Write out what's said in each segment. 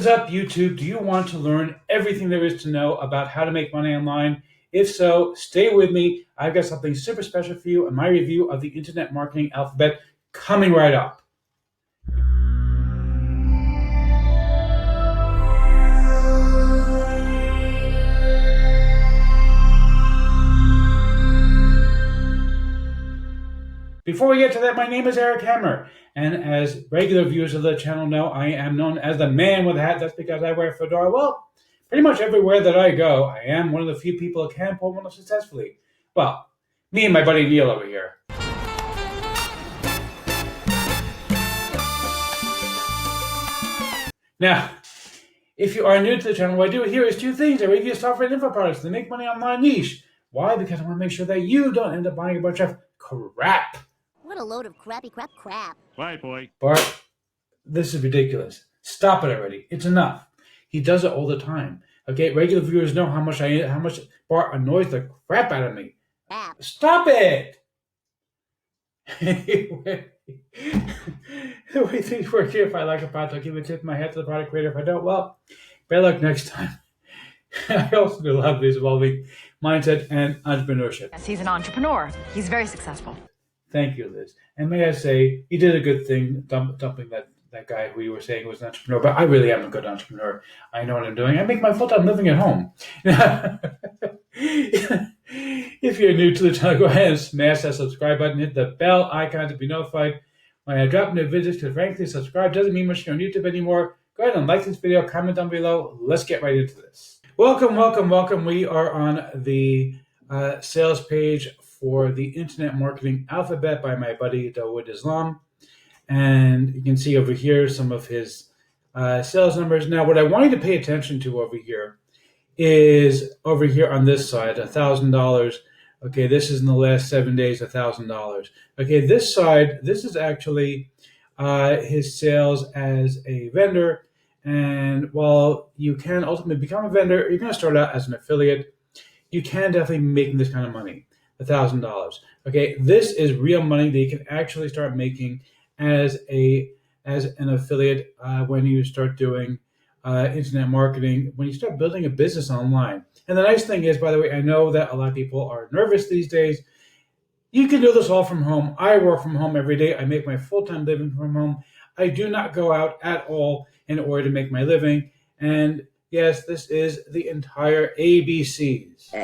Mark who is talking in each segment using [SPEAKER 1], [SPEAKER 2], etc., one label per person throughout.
[SPEAKER 1] What's up, YouTube? Do you want to learn everything there is to know about how to make money online? If so, stay with me. I've got something super special for you in my review of the Internet Marketing Alphabet coming right up. Before we get to that, my name is Eric Hammer, and as regular viewers of the channel know, I am known as the man with a hat. That's because I wear a fedora. Well, pretty much everywhere that I go, I am one of the few people that can pull one off successfully. Well, me and my buddy Neil over here. Now, if you are new to the channel, what I do here is two things. I review software and info products that make money online niche. Why? Because I want to make sure that you don't end up buying a bunch of crap.
[SPEAKER 2] What a load of crappy crap.
[SPEAKER 3] Right, boy.
[SPEAKER 1] Bart, this is ridiculous. Stop it already. It's enough. He does it all the time. Okay, regular viewers know how much Bart annoys the crap out of me. Stop it! Anyway, the way things work here, if I like a product, I'll give a tip of my hat to the product creator. If I don't, well, better luck next time. I also do love this evolving mindset and entrepreneurship.
[SPEAKER 4] Yes, he's an entrepreneur. He's very successful.
[SPEAKER 1] Thank you, Liz. And may I say, you did a good thing dumping that guy who you were saying was an entrepreneur, but I really am a good entrepreneur. I know what I'm doing. I make my full-time living at home. If you're new to the channel, go ahead and smash that subscribe button. Hit the bell icon to be notified when I drop new videos, because frankly, subscribe doesn't mean much on YouTube anymore. Go ahead and like this video, comment down below. Let's get right into this. Welcome. We are on the sales page for the Internet Marketing Alphabet by my buddy Dawood Islam. And you can see over here some of his sales numbers. Now, what I want you to pay attention to over here is over here on this side, $1,000. Okay, this is in the last 7 days, $1,000. Okay, this side, this is actually his sales as a vendor. And while you can ultimately become a vendor, you're going to start out as an affiliate. You can definitely be making this kind of money, $1,000. Okay, this is real money that you can actually start making as an affiliate when you start doing internet marketing, when you start building a business online. And the nice thing is, by the way, I know that a lot of people are nervous these days. You can do this all from home. I work from home every day. I make my full-time living from home. I do not go out at all in order to make my living. And yes, this is the entire ABCs.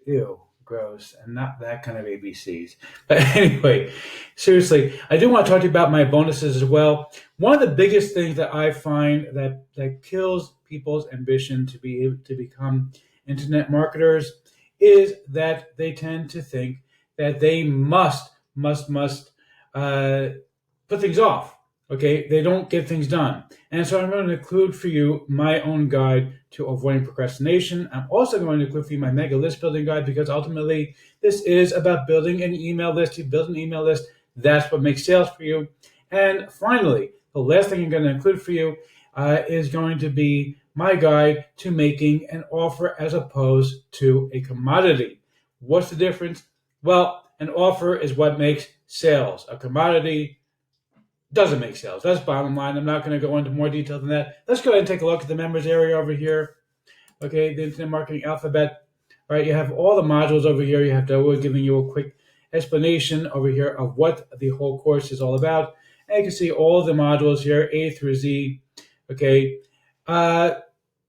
[SPEAKER 1] Ew, gross, and not that kind of ABCs. But anyway, seriously, I do want to talk to you about my bonuses as well. One of the biggest things that I find that kills people's ambition to be able to become internet marketers is that they tend to think that they must put things off. Okay, they don't get things done. And so I'm going to include for you my own guide to avoiding procrastination. I'm also going to include for you my mega list building guide, because ultimately this is about building an email list. You build an email list, that's what makes sales for you. And finally, the last thing I'm going to include for you is going to be my guide to making an offer as opposed to a commodity. What's the difference? Well, an offer is what makes sales. A commodity doesn't make sales. That's bottom line. I'm not going to go into more detail than that. Let's go ahead and take a look at the members area over here. Okay, the Internet Marketing Alphabet. All right, you have all the modules over here. You have Dawood giving you a quick explanation over here of what the whole course is all about. And you can see all the modules here, A through Z. Okay.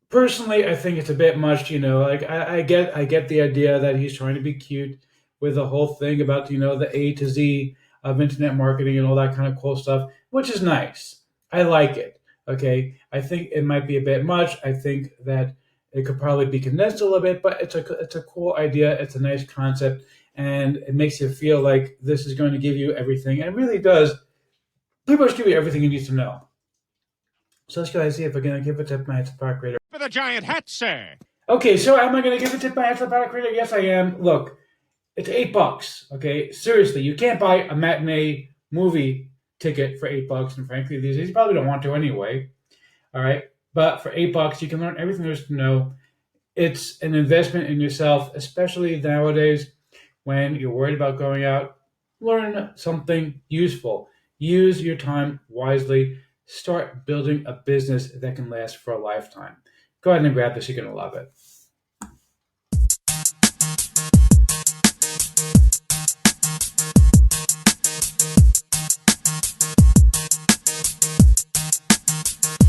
[SPEAKER 1] Personally, I think it's a bit much. Like I get the idea that he's trying to be cute with the whole thing about the A to Z of internet marketing and all that kind of cool stuff, which is nice. I like it. Okay, I think it might be a bit much. I think that it could probably be condensed a little bit, but it's a cool idea. It's a nice concept, and it makes you feel like this is going to give you everything, and it really does pretty much give you everything you need to know. So let's go ahead and see if I'm going to give a tip my hat to the product creator.
[SPEAKER 3] For the giant hat, sir.
[SPEAKER 1] Okay, so am I going to give a tip my hat to the product creator? Yes, I am. Look, it's $8. Okay, seriously, you can't buy a matinee movie ticket for $8, and frankly, these days you probably don't want to anyway. All right, but for $8, you can learn everything there is to know. It's an investment in yourself, especially nowadays when you're worried about going out. Learn something useful. Use your time wisely. Start building a business that can last for a lifetime. Go ahead and grab this. You're going to love it.